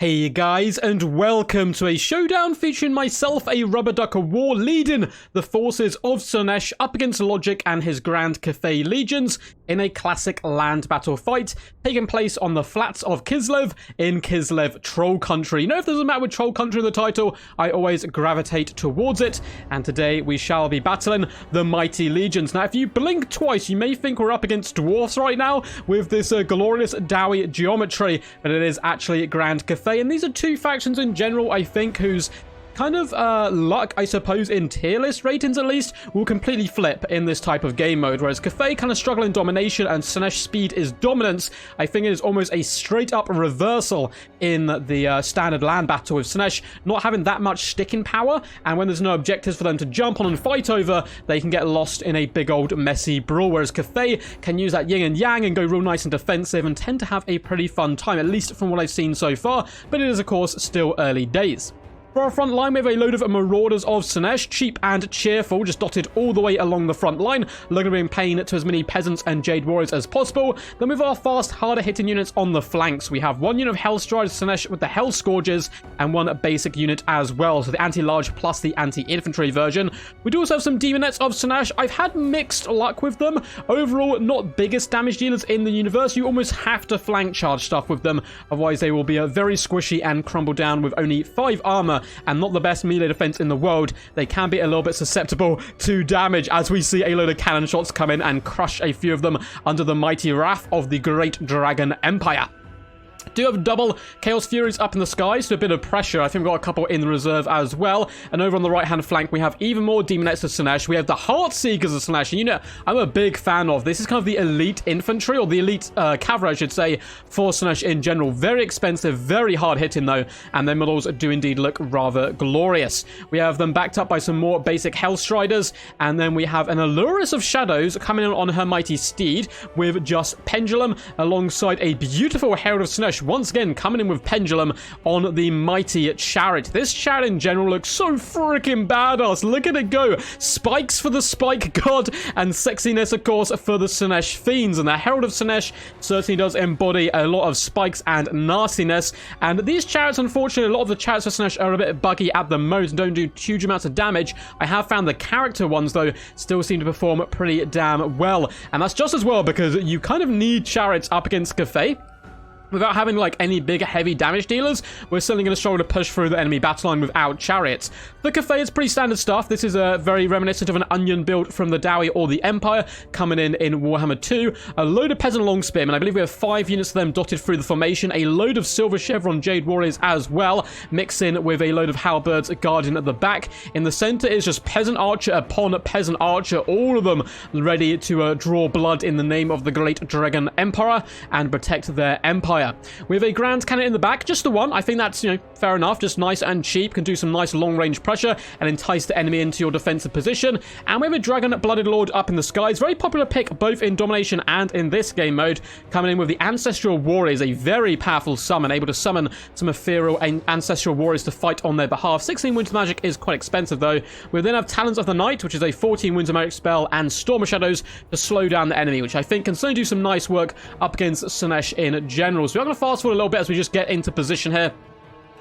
Hey guys, and welcome to a showdown featuring myself, a rubber duck of war, leading the forces of Slaanesh up against Logic and his Grand Cathay legions in a classic land battle fight taking place on the flats of Kislev in Kislev Troll Country. You know, if there's a map with Troll Country in the title, I always gravitate towards it, and today we shall be battling the mighty legions. Now, if you blink twice, you may think we're up against dwarfs right now with this glorious Dowie geometry, but it is actually Grand Cathay. And these are two factions in general, I think, whose kind of luck, I suppose, in tier list ratings at least, will completely flip in this type of game mode. Whereas Cathay kind of struggle in domination and Slaanesh speed is dominance. I think it is almost a straight up reversal in the standard land battle, with Slaanesh not having that much sticking power, and when there's no objectives for them to jump on and fight over, they can get lost in a big old messy brawl. Whereas Cathay can use that yin and yang and go real nice and defensive and tend to have a pretty fun time, at least from what I've seen so far, but it is of course still early days. For our front line, we have a load of marauders of Slaanesh, cheap and cheerful, just dotted all the way along the front line, looking to bring pain to as many peasants and jade warriors as possible. Then with our fast, harder hitting units on the flanks, we have one unit of Hellstriders Slaanesh with the Hell Scourges and one basic unit as well, so the anti-large plus the anti-infantry version. We do also have some demonettes of Slaanesh. I've had mixed luck with them. Overall, not biggest damage dealers in the universe. You almost have to flank charge stuff with them, otherwise they will be very squishy and crumble down with only 5 armor and not the best melee defense in the world. They can be a little bit susceptible to damage, as we see a load of cannon shots come in and crush a few of them under the mighty wrath of the Great Dragon Empire. Do have double Chaos Furies up in the sky, so a bit of pressure. I think we've got a couple in reserve as well. And over on the right-hand flank, we have even more Demonettes of Slaanesh. We have the Heart Seekers of Slaanesh. And you know, I'm a big fan of. This is kind of the elite infantry, or the elite cavalry, I should say, for Slaanesh in general. Very expensive, very hard-hitting, though. And their models do indeed look rather glorious. We have them backed up by some more basic Hellstriders. And then we have an Allurus of Shadows coming in on her mighty steed with just Pendulum, alongside a beautiful Herald of Slaanesh, once again coming in with Pendulum on the mighty Chariot. This Chariot in general looks so freaking badass. Look at it go. Spikes for the Spike God, and sexiness, of course, for the Slaanesh Fiends. And the Herald of Slaanesh certainly does embody a lot of spikes and nastiness. And these Chariots, unfortunately, a lot of the Chariots for Slaanesh are a bit buggy at the moment and don't do huge amounts of damage. I have found the character ones, though, still seem to perform pretty damn well. And that's just as well because you kind of need Chariots up against Cathay. Without having like any big heavy damage dealers, we're certainly going to struggle to push through the enemy battle line without chariots. The Cathay is pretty standard stuff. This is a very reminiscent of an onion build from the Dowie or the Empire, coming in Warhammer 2. A load of peasant long spearmen. I believe we have 5 units of them dotted through the formation. A load of silver chevron jade warriors as well, mixed in with a load of halberds guarding at the back. In the center is just peasant archer upon peasant archer, all of them ready to draw blood in the name of the Great Dragon Emperor and protect their empire. We have a Grand Cannon in the back, just the one. I think that's, you know, fair enough, just nice and cheap, can do some nice long-range pressure and entice the enemy into your defensive position. And we have a Dragon Blooded Lord up in the skies, very popular pick both in domination and in this game mode, coming in with the Ancestral Warriors, a very powerful summon, able to summon some ethereal Ancestral Warriors to fight on their behalf. 16 Wounds of Magic is quite expensive, though. We then have Talons of the Night, which is a 14 Wounds of Magic spell, and Storm of Shadows to slow down the enemy, which I think can certainly do some nice work up against Slaanesh in general. So we're going to fast forward a little bit as we just get into position here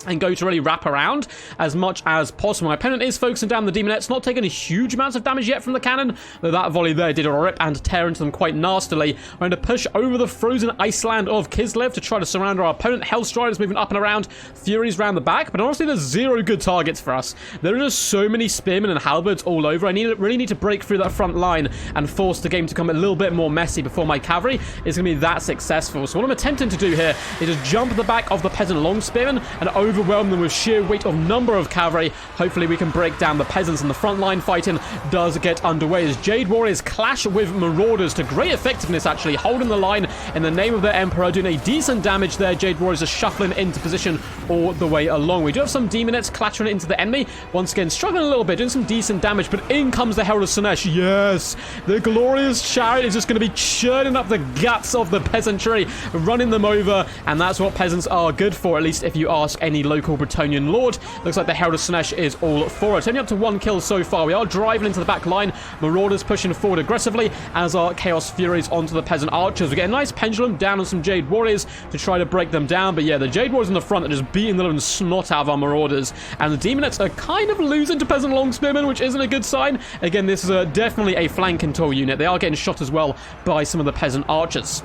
and go to really wrap around as much as possible. My opponent is focusing down the demonettes, not taking a huge amounts of damage yet from the cannon, though that volley there did rip and tear into them quite nastily. We're going to push over the frozen iceland of Kislev to try to surround our opponent. Hellstriders moving up and around, Furies round the back, but honestly there's 0 good targets for us. There are just so many spearmen and halberds all over. I really need to break through that front line and force the game to become a little bit more messy before my cavalry is going to be that successful. So what I'm attempting to do here is just jump at the back of the peasant long spearmen and overwhelm them with sheer weight of number of cavalry. Hopefully we can break down the peasants, and the front line fighting does get underway as Jade Warriors clash with Marauders to great effectiveness, actually holding the line in the name of their Emperor, doing a decent damage there. Jade Warriors are shuffling into position all the way along. We do have some demonettes clattering into the enemy, once again struggling a little bit, doing some decent damage, but in comes the Herald of Slaanesh. Yes, the glorious Chariot is just going to be churning up the guts of the peasantry, running them over, and that's what peasants are good for, at least if you ask any any local Bretonnian lord. Looks like the Herald of Slaanesh is all for it. Only up to 1 kill so far. We are driving into the back line. Marauders pushing forward aggressively, as are Chaos Furies onto the Peasant Archers. We get a nice pendulum down on some Jade Warriors to try to break them down. But yeah, the Jade Warriors in the front are just beating the living snot out of our Marauders. And the Demonettes are kind of losing to Peasant Longspearmen, which isn't a good sign. Again, this is definitely a flank control unit. They are getting shot as well by some of the Peasant Archers.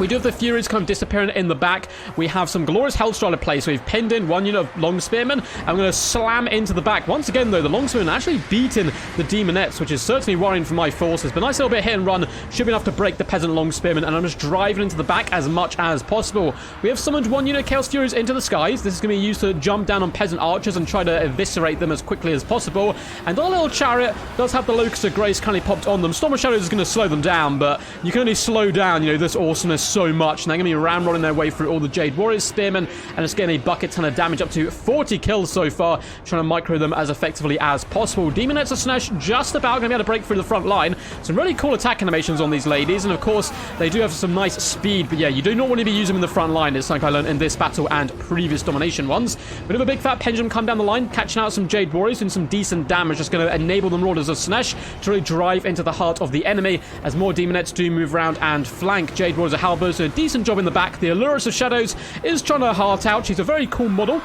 We do have the Furies kind of disappearing in the back. We have some glorious Hellstrider play, so we've pinned in 1 unit of Longspearmen. I'm going to slam into the back. Once again, though, the Longspearmen actually beating the Demonettes, which is certainly worrying for my forces. But nice little bit of hit and run. Should be enough to break the Peasant Longspearmen, and I'm just driving into the back as much as possible. We have summoned 1 unit of Chaos Furies into the skies. This is going to be used to jump down on Peasant Archers and try to eviscerate them as quickly as possible. And our little chariot does have the Locust of Grace kind of popped on them. Storm of Shadows is going to slow them down, but you can only slow down, this awesomeness so much, and they're going to be ramrodding their way through all the Jade Warriors Spearmen, and it's getting a bucket ton of damage, up to 40 kills so far, trying to micro them as effectively as possible. Demonettes of Slaanesh just about going to be able to break through the front line. Some really cool attack animations on these ladies, and of course they do have some nice speed, but yeah, you do not want to be using them in the front line. It's something I learned in this battle and previous domination ones. Bit of a big fat pendulum come down the line, catching out some Jade Warriors and some decent damage, just going to enable the Marauders of Slaanesh to really drive into the heart of the enemy, as more Demonettes do move around and flank. Jade Warriors of Halberds do a decent job in the back. The Allurus of Shadows is trying to heart out. She's a very cool model.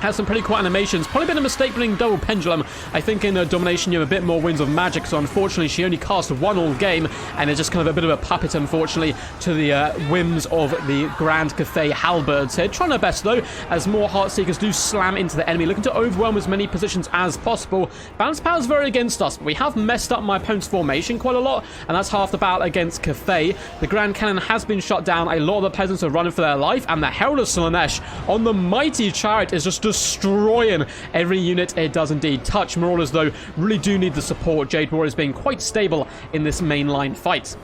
Has some pretty cool animations. Probably been a mistake putting double pendulum. I think in domination you have a bit more winds of magic, so unfortunately she only cast 1 all game, and it's just kind of a bit of a puppet, unfortunately, to the whims of the Grand Cathay halberds here. Trying their best though, as more Heartseekers do slam into the enemy, looking to overwhelm as many positions as possible. Balance power is very against us, but we have messed up my opponent's formation quite a lot, and that's half the battle against Cathay. The Grand Cannon has been shut down. A lot of the peasants are running for their life, and the Herald of Slaanesh on the mighty chariot is just destroying every unit it does indeed touch. Marauders, though, really do need the support. Jade Warriors being quite stable in this mainline fight.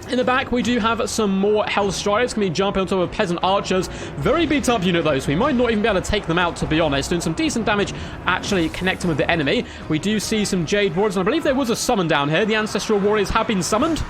In the back, we do have some more Hellstriders going to be jumping on top of Peasant Archers. Very beat up unit, though, so we might not even be able to take them out, to be honest. Doing some decent damage actually connecting with the enemy. We do see some Jade Warriors, and I believe there was a summon down here. The Ancestral Warriors have been summoned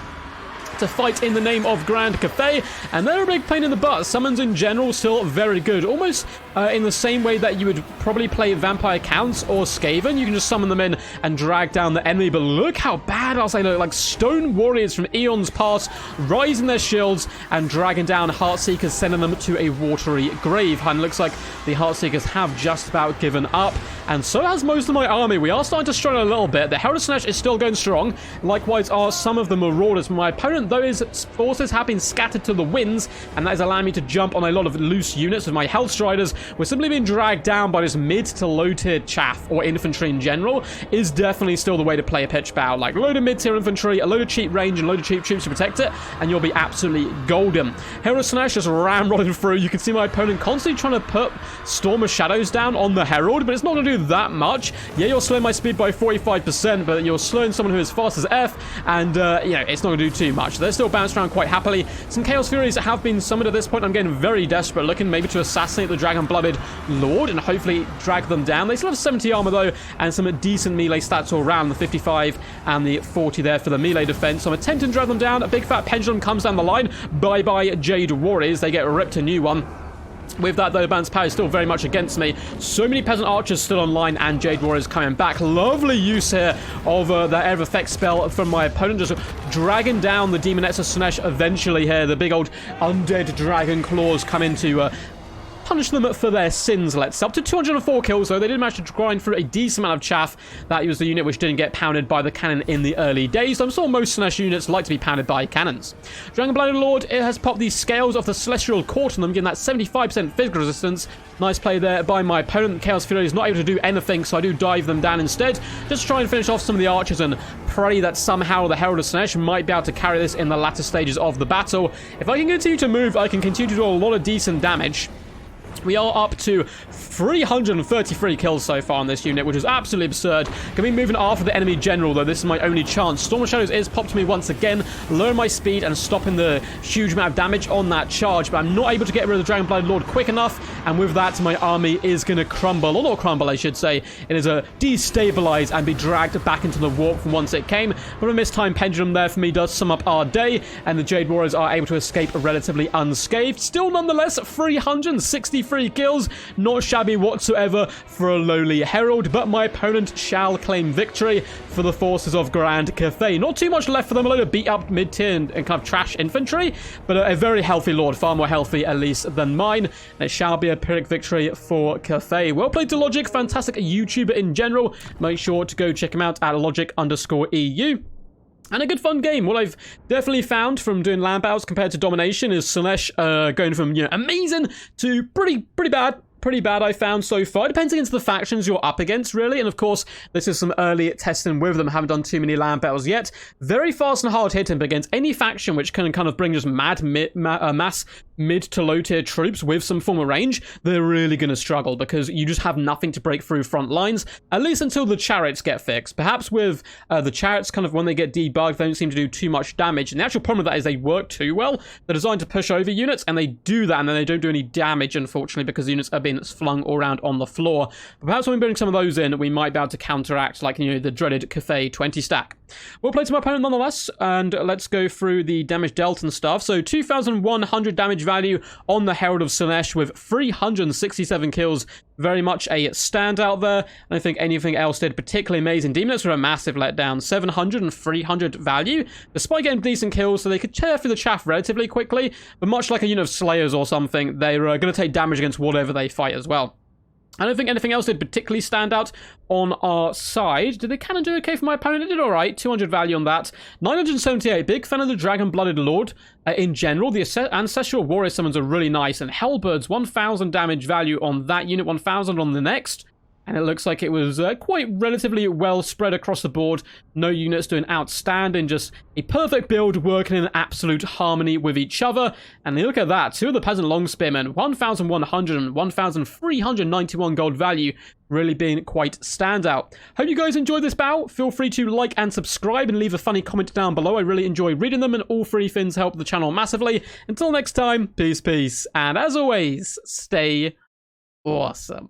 to fight in the name of Grand Cathay, and they're a big pain in the butt. Summons in general still very good, almost in the same way that you would probably play Vampire Counts or Skaven. You can just summon them in and drag down the enemy, but look how badass they look, like stone warriors from eons past, rising their shields and dragging down Heartseekers, sending them to a watery grave. And looks like the Heartseekers have just about given up, and so has most of my army. We are starting to struggle a little bit. The Herald of Slaanesh is still going strong, likewise are some of the Marauders. My opponent, though, his forces have been scattered to the winds, and that is allowing me to jump on a lot of loose units with my Hellstriders. We're simply being dragged down by this mid to low tier chaff, or infantry in general, is definitely still the way to play a pitch battle. Like, load of mid tier infantry, a load of cheap range, and a load of cheap troops to protect it, and you'll be absolutely golden. Herald of Slaanesh just ramrodding through. You can see my opponent constantly trying to put Storm of Shadows down on the Herald, but it's not going to do that much. Yeah, you're slowing my speed by 45%, but you're slowing someone who is fast as F, and it's not going to do too much. They're still bouncing around quite happily. Some Chaos Furies have been summoned at this point. I'm getting very desperate, looking maybe to assassinate the Dragon-Blooded Lord and hopefully drag them down. They still have 70 armor though, and some decent melee stats all around, the 55 and the 40 there for the melee defense. So I'm attempting to drag them down. A big fat pendulum comes down the line. Bye-bye Jade Warriors. They get ripped a new one. With that, though, Balance Power is still very much against me. So many Peasant Archers still online, and Jade Warriors coming back. Lovely use here of that Air of Effect spell from my opponent, just dragging down the Demonettes of Slaanesh eventually here. The big old undead dragon claws come into punish them for their sins, let's say. Up to 204 kills, though. They did manage to grind through a decent amount of chaff. That was the unit which didn't get pounded by the cannon in the early days. I'm sure most Slaanesh units like to be pounded by cannons. Dragon-Blooded Lord, it has popped the scales of the Celestial Court on them, giving that 75% physical resistance. Nice play there by my opponent. Chaos Fury is not able to do anything, so I do dive them down instead. Just try and finish off some of the archers and pray that somehow the Herald of Slaanesh might be able to carry this in the latter stages of the battle. If I can continue to move, I can continue to do a lot of decent damage. We are up to 333 kills so far on this unit, which is absolutely absurd. Can be moving after the enemy general, though. This is my only chance. Storm of Shadows is popped to me once again, lowering my speed and stopping the huge amount of damage on that charge, but I'm not able to get rid of the Dragon-Blooded Lord quick enough, and with that, my army is going to crumble, or not crumble, I should say. It is destabilized and be dragged back into the warp from once it came. But a mistimed pendulum there for me does sum up our day, and the Jade Warriors are able to escape relatively unscathed. Still, nonetheless, 363 23 kills. Not shabby whatsoever for a lowly herald, but my opponent shall claim victory for the forces of Grand Cathay. Not too much left for them, a load of beat up mid-tier and kind of trash infantry, but a very healthy lord, far more healthy at least than mine. It shall be a Pyrrhic victory for Cathay. Well played to Logic, fantastic YouTuber in general. Make sure to go check him out at logic_EU. And a good fun game. What I've definitely found from doing land battles compared to domination is Slaanesh going from, you know, amazing to pretty bad. Pretty bad, I found so far. It depends against the factions you're up against, really. And of course, this is some early testing with them. Haven't done too many land battles yet. Very fast and hard hitting, but against any faction which can kind of bring just mass mid to low tier troops with some form of range, they're really going to struggle because you just have nothing to break through front lines, at least until the chariots get fixed. Perhaps with the chariots, kind of when they get debugged, they don't seem to do too much damage. And the actual problem with that is they work too well. They're designed to push over units, and they do that, and then they don't do any damage, unfortunately, because units are being flung all around on the floor. But perhaps when we bring some of those in, we might be able to counteract, like, you know, the dreaded Cathay 20 stack. We'll play to my opponent nonetheless, and let's go through the damage dealt and stuff. So 2,100 damage value on the Herald of Slaanesh with 367 kills. Very much a standout there. I don't think anything else did particularly amazing. Demonists were a massive letdown. 700 and 300 value, despite getting decent kills, so they could tear through the chaff relatively quickly. But much like a unit of Slayers or something, they're going to take damage against whatever they fight as well. I don't think anything else did particularly stand out on our side. Did the cannon do okay for my opponent? It did alright. 200 value on that. 978. Big fan of the Dragon-Blooded Lord in general. The Ancestral Warrior Summons are really nice. And Hellbirds, 1,000 damage value on that unit, 1,000 on the next. And it looks like it was quite relatively well spread across the board. No units doing outstanding, just a perfect build working in absolute harmony with each other. And look at that, two of the Peasant Long Spearmen, 1,100 and 1,391 gold value, really being quite standout. Hope you guys enjoyed this battle. Feel free to like and subscribe and leave a funny comment down below. I really enjoy reading them, and all three things help the channel massively. Until next time, peace, and as always, stay awesome.